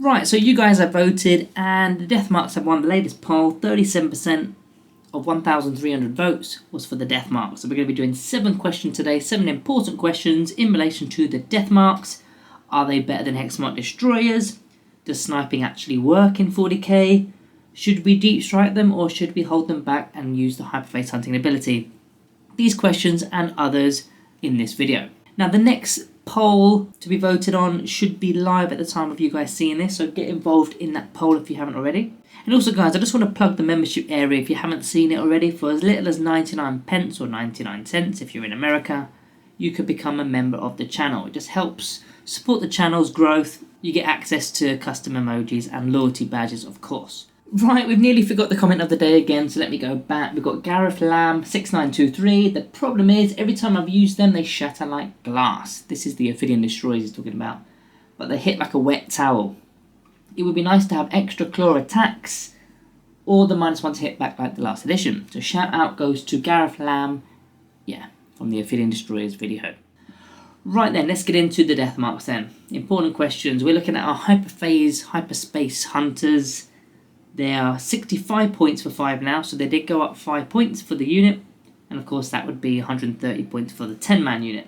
Right, so you guys have voted, and the Deathmarks have won the latest poll. 37% of 1,300 votes was for the Deathmarks. So we're going to be doing 7 questions today, 7 important questions in relation to the Deathmarks. Are they better than Hexmark destroyers? Does sniping actually work in 40k? Should we deep strike them, or should we hold them back and use the Hyperface hunting ability? These questions and others in this video. Now the next poll to be voted on should be live at the time of you guys seeing this, so get involved in that poll if you haven't already. And also guys, I just want to plug the membership area if you haven't seen it already. For as little as 99 pence or 99 cents if you're in America, you could become a member of the channel. It just helps support the channel's growth. You get access to custom emojis and loyalty badges, of course. Right, we've nearly forgot the comment of the day again, so let me go back. We've got Gareth Lamb 6923. The problem is, every time I've used them, they shatter like glass. This is the Ophidian Destroyers he's talking about. But they hit like a wet towel. It would be nice to have extra claw attacks, or the -1 to hit back like the last edition. So shout out goes to Gareth Lamb, from the Ophidian Destroyers video. Right then, let's get into the Deathmarks then. Important questions. We're looking at our Hyperspace Hunters. They are 65 points for 5 now, so they did go up 5 points for the unit, and of course that would be 130 points for the 10-man unit.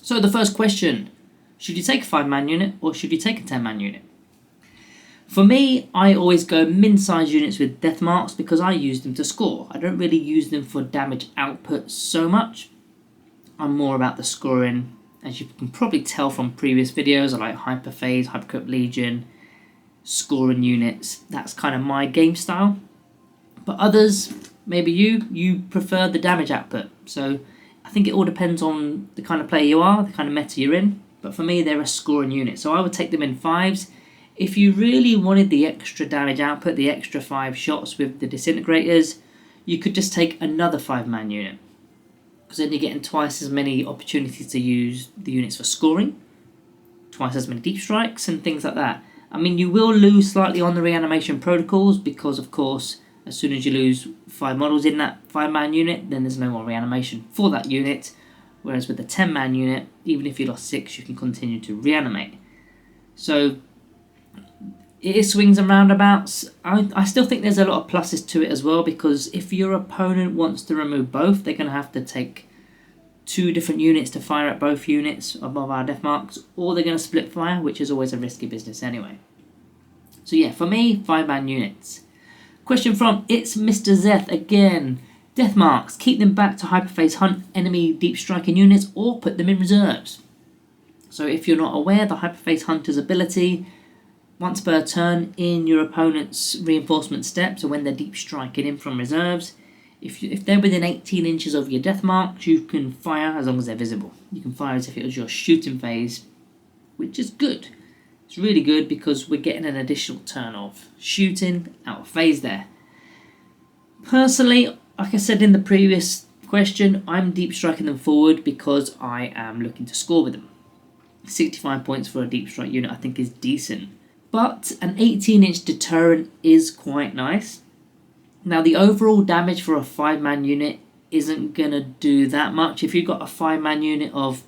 So the first question, should you take a 5-man unit or should you take a 10-man unit? For me, I always go min-size units with Deathmarks because I use them to score. I don't really use them for damage output so much. I'm more about the scoring. As you can probably tell from previous videos, I like Hyperphase, Hypercrypt Legion, scoring units. That's kind of my game style. But others, maybe you prefer the damage output. So I think it all depends on the kind of player you are, the kind of meta you're in. But for me, they're a scoring unit, so I would take them in 5s. If you really wanted the extra damage output, the extra 5 shots with the disintegrators, you could just take another 5-man unit, because then you're getting twice as many opportunities to use the units for scoring, twice as many deep strikes and things like that. I mean, you will lose slightly on the reanimation protocols because, of course, as soon as you lose 5 models in that 5-man unit, then there's no more reanimation for that unit. Whereas with the 10-man unit, even if you lost 6, you can continue to reanimate. So it is swings and roundabouts. I still think there's a lot of pluses to it as well, because if your opponent wants to remove both, they're going to have to take 2 different units to fire at both units above our Deathmarks, or they're going to split fire, which is always a risky business anyway. So yeah, for me, 5-man units. Question from It's Mr. Zeth again. Deathmarks, keep them back to Hyperface hunt enemy deep striking units or put them in reserves. So if you're not aware, the Hyperface Hunter's ability, once per turn in your opponent's reinforcement step, so when they're deep striking in from reserves, if they're within 18 inches of your Deathmarks, you can fire as long as they're visible. You can fire as if it was your shooting phase, which is good. It's really good because we're getting an additional turn of shooting out of phase there. Personally, like I said in the previous question, I'm deep striking them forward because I am looking to score with them. 65 points for a deep strike unit I think is decent. But an 18-inch deterrent is quite nice. Now the overall damage for a 5-man unit isn't going to do that much. If you've got a 5-man unit of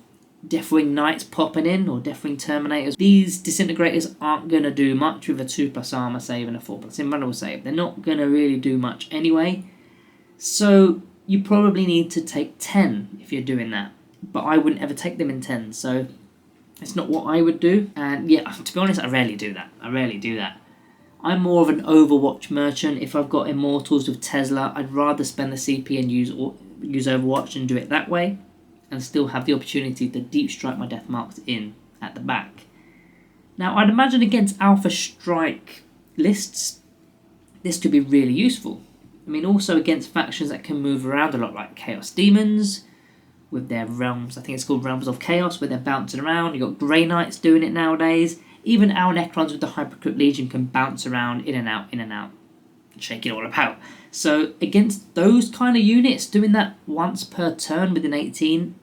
Deathwing Knights popping in, or Deathwing Terminators, these disintegrators aren't going to do much with a 2+ armor save and a 4+ invulnerable save. They're not going to really do much anyway. So you probably need to take 10 if you're doing that. But I wouldn't ever take them in 10, so it's not what I would do. And yeah, to be honest, I rarely do that. I'm more of an Overwatch merchant. If I've got Immortals with Tesla, I'd rather spend the CP and use Overwatch and do it that way, and still have the opportunity to deep strike my Deathmarks in at the back. Now, I'd imagine against Alpha Strike lists, this could be really useful. I mean, also against factions that can move around a lot, like Chaos Demons, with their realms, I think it's called Realms of Chaos, where they're bouncing around. You've got Grey Knights doing it nowadays. Even our Necrons with the Hypercrypt Legion can bounce around, in and out, and shake it all about. So against those kind of units, doing that once per turn within 18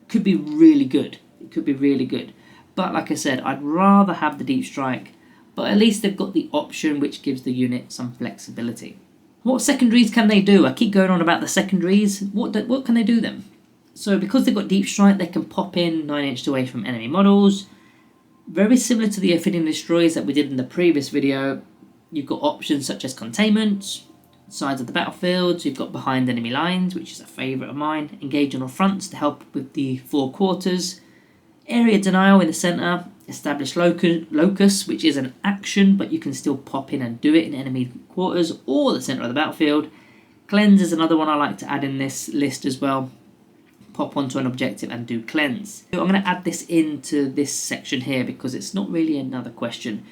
could be really good. It could be really good. But like I said, I'd rather have the Deep Strike, but at least they've got the option which gives the unit some flexibility. What secondaries can they do? I keep going on about the secondaries. What can they do then? So because they've got Deep Strike, they can pop in 9 inches away from enemy models. Very similar to the Ophidian Destroyers that we did in the previous video, you've got options such as containment, sides of the battlefield, you've got behind enemy lines, which is a favourite of mine, engage on all fronts to help with the four quarters, area denial in the centre, establish locus, which is an action but you can still pop in and do it in enemy quarters or the centre of the battlefield. Cleanse is another one I like to add in this list as well. Pop onto an objective and do cleanse. So I'm going to add this into this section here because it's not really another question.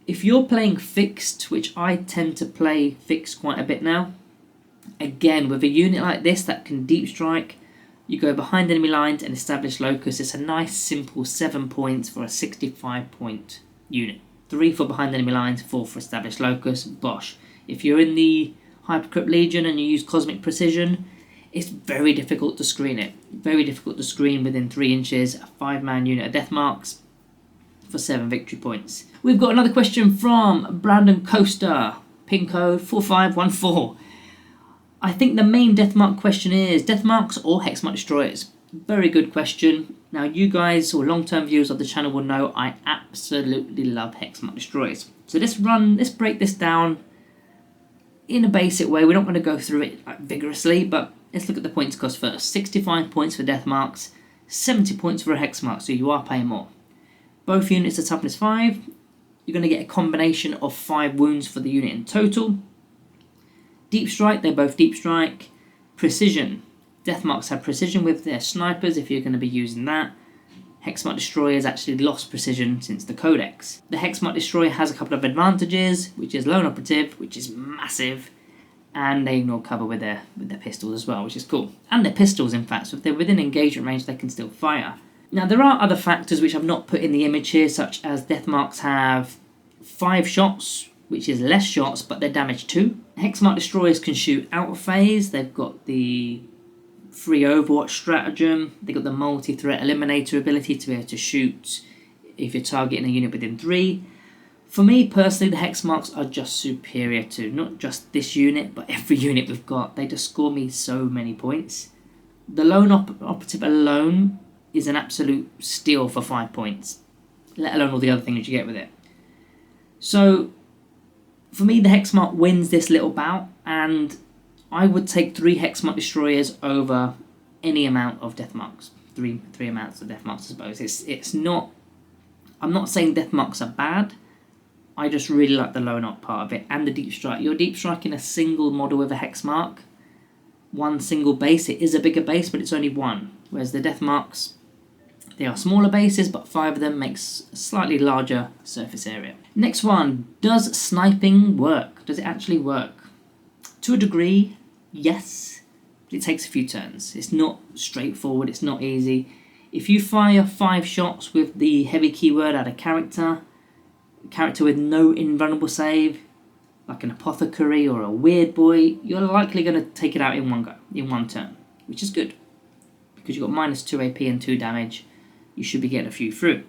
If you're playing fixed, which I tend to play fixed quite a bit now, again with a unit like this that can deep strike, you go behind enemy lines and establish locus. It's a nice simple 7 points for a 65 point unit. 3 for behind enemy lines, 4 for established locus, bosh. If you're in the Hypercrypt Legion and you use Cosmic Precision, it's very difficult to screen it. Very difficult to screen within 3 inches, a 5-man unit of Deathmarks for 7 victory points. We've got another question from Brandon Coaster, pin code 4514. I think the main Deathmark question is Deathmarks or Hexmark Destroyers? Very good question. Now you guys or long-term viewers of the channel will know I absolutely love Hexmark Destroyers. So let's break this down in a basic way. We're not going to go through it vigorously, but let's look at the points cost first. 65 points for Deathmarks, 70 points for a Hexmark, so you are paying more. Both units are toughness 5. You're going to get a combination of 5 wounds for the unit in total. Deep Strike, they're both Deep Strike. Precision, Deathmarks have precision with their snipers if you're going to be using that. Hexmark Destroyers actually lost precision since the Codex. The Hexmark Destroyer has a couple of advantages, which is lone operative, which is massive, and they ignore cover with their pistols as well, which is cool. And their pistols, in fact, so if they're within engagement range, they can still fire. Now, there are other factors which I've not put in the image here, such as Deathmarks have 5 shots, which is less shots, but they're damage 2. Hexmark Destroyers can shoot out of phase. They've got the free Overwatch stratagem. They've got the multi-threat eliminator ability to be able to shoot if you're targeting a unit within 3. For me, personally, the Hexmarks are just superior to not just this unit, but every unit we've got. They just score me so many points. The lone operative alone is an absolute steal for 5 points, let alone all the other things you get with it. So, for me, the Hexmark wins this little bout, and I would take 3 Hexmark Destroyers over any amount of Deathmarks. Three amounts of Deathmarks, I suppose. It's not. I'm not saying Deathmarks are bad. I just really like the lone op part of it and the deep strike. You're deep striking a single model with a Hexmark, one single base. It is a bigger base, but it's only one. Whereas the Deathmarks, they are smaller bases, but 5 of them makes a slightly larger surface area. Next one, does sniping work? Does it actually work? To a degree, yes, but it takes a few turns. It's not straightforward, it's not easy. If you fire 5 shots with the heavy keyword at a character with no invulnerable save, like an apothecary or a weird boy, you're likely going to take it out in one go, in one turn, which is good. Because you've got -2 AP and 2 damage, you should be getting a few through.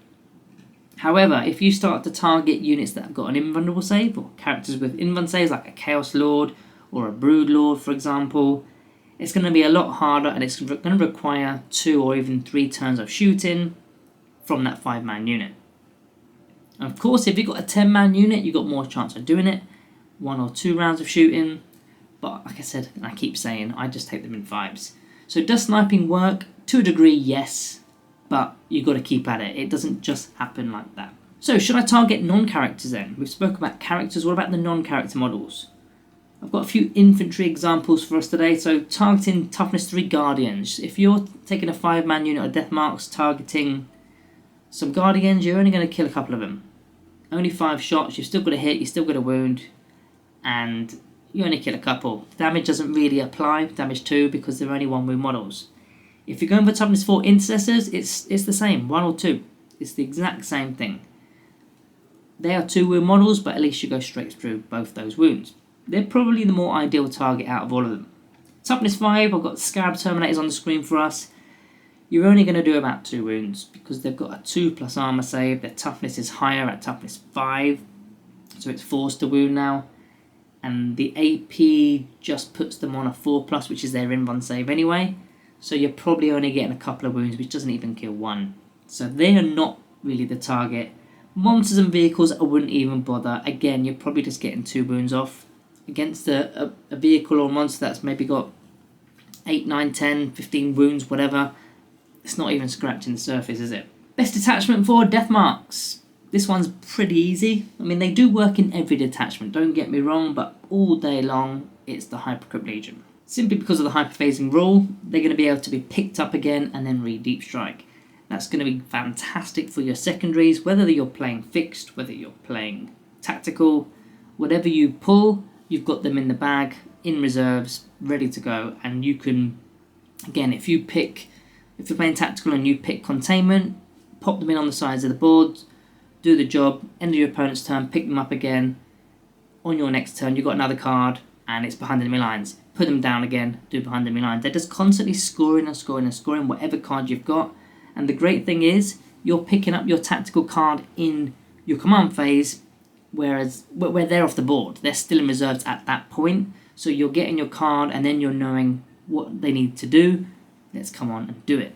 However, if you start to target units that have got an invulnerable save, or characters with invuln saves like a Chaos Lord or a Brood Lord, for example, it's going to be a lot harder, and it's going to require 2 or even 3 turns of shooting from that 5-man unit. And of course, if you've got a 10-man unit, you've got more chance of doing it. 1 or 2 rounds of shooting. But like I said, and I keep saying, I just take them in 5s. So does sniping work? To a degree, yes. But you've got to keep at it. It doesn't just happen like that. So should I target non-characters then? We've spoken about characters. What about the non-character models? I've got a few infantry examples for us today. So targeting toughness 3 Guardians. If you're taking a 5-man unit of Deathmarks targeting some Guardians, you're only going to kill a couple of them. Only 5 shots. You've still got a hit. You've still got a wound. And you only kill a couple. Damage doesn't really apply. Damage 2 because they're only 1 wound models. If you're going for toughness 4 Intercessors, it's the same. 1 or 2. It's the exact same thing. They are 2 wound models, but at least you go straight through both those wounds. They're probably the more ideal target out of all of them. Toughness 5, I've got Scarab Terminators on the screen for us. You're only going to do about 2 wounds because they've got a 2+ armor save. Their toughness is higher at toughness 5, so it's forced to wound now. And the AP just puts them on a 4+, which is their invuln save anyway. So you're probably only getting a couple of wounds, which doesn't even kill 1. So they are not really the target. Monsters and vehicles, I wouldn't even bother. Again, you're probably just getting 2 wounds off. Against a vehicle or monster that's maybe got 8, 9, 10, 15 wounds, whatever, it's not even scratching the surface, is it? Best detachment for Deathmarks. This one's pretty easy. I mean, they do work in every detachment, don't get me wrong, but all day long, it's the Hypercrypt Legion. Simply because of the hyperphasing rule, they're going to be able to be picked up again and then re-Deepstrike. That's going to be fantastic for your secondaries, whether you're playing fixed, whether you're playing tactical, whatever you pull, you've got them in the bag, in reserves, ready to go, and you can, again, if you're playing tactical and you pick containment, pop them in on the sides of the board, do the job, end of your opponent's turn, pick them up again. On your next turn, you've got another card, and it's behind enemy lines. Put them down again, do behind enemy lines. They're just constantly scoring and scoring and scoring whatever card you've got. And the great thing is, you're picking up your tactical card in your command phase, whereas where they're off the board. They're still in reserves at that point. So you're getting your card, and then you're knowing what they need to do. Let's come on and do it.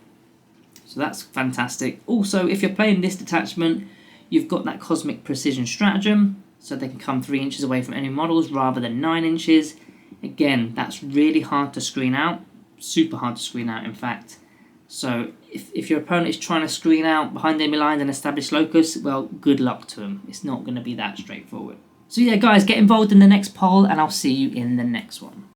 So that's fantastic. Also, if you're playing this detachment, you've got that Cosmic Precision Stratagem, so they can come 3 inches away from enemy models rather than 9 inches. Again, that's really hard to screen out. Super hard to screen out, in fact. So if your opponent is trying to screen out behind enemy lines and establish locus, well, good luck to them. It's not going to be that straightforward. So yeah, guys, get involved in the next poll, and I'll see you in the next one.